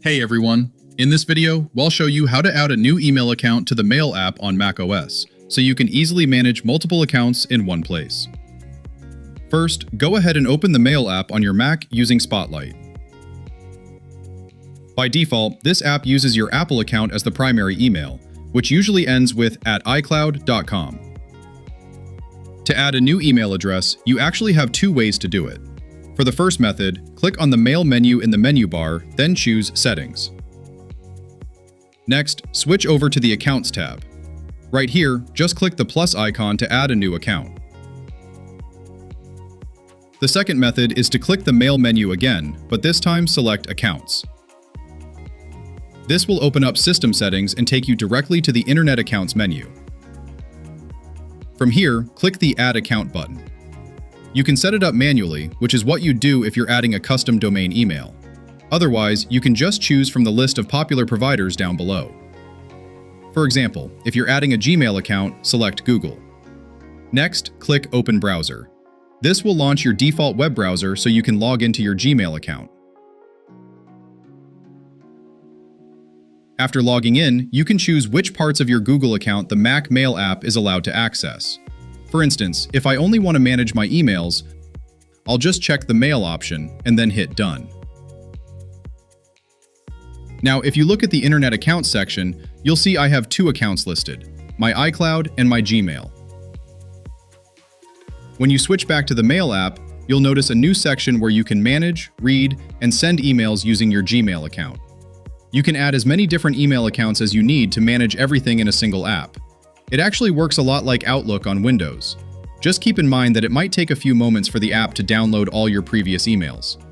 Hey everyone! In this video, we'll show you how to add a new email account to the Mail app on macOS, so you can easily manage multiple accounts in one place. First, go ahead and open the Mail app on your Mac using Spotlight. By default, this app uses your Apple account as the primary email, which usually ends with @icloud.com. To add a new email address, you actually have two ways to do it. For the first method, click on the Mail menu in the menu bar, then choose Settings. Next, switch over to the Accounts tab. Right here, just click the plus icon to add a new account. The second method is to click the Mail menu again, but this time select Accounts. This will open up System Settings and take you directly to the Internet Accounts menu. From here, click the Add Account button. You can set it up manually, which is what you'd do if you're adding a custom domain email. Otherwise, you can just choose from the list of popular providers down below. For example, if you're adding a Gmail account, select Google. Next, click Open Browser. This will launch your default web browser so you can log into your Gmail account. After logging in, you can choose which parts of your Google account the Mac Mail app is allowed to access. For instance, if I only want to manage my emails, I'll just check the Mail option and then hit Done. Now, if you look at the Internet Accounts section, you'll see I have two accounts listed, my iCloud and my Gmail. When you switch back to the Mail app, you'll notice a new section where you can manage, read, and send emails using your Gmail account. You can add as many different email accounts as you need to manage everything in a single app. It actually works a lot like Outlook on Windows. Just keep in mind that it might take a few moments for the app to download all your previous emails.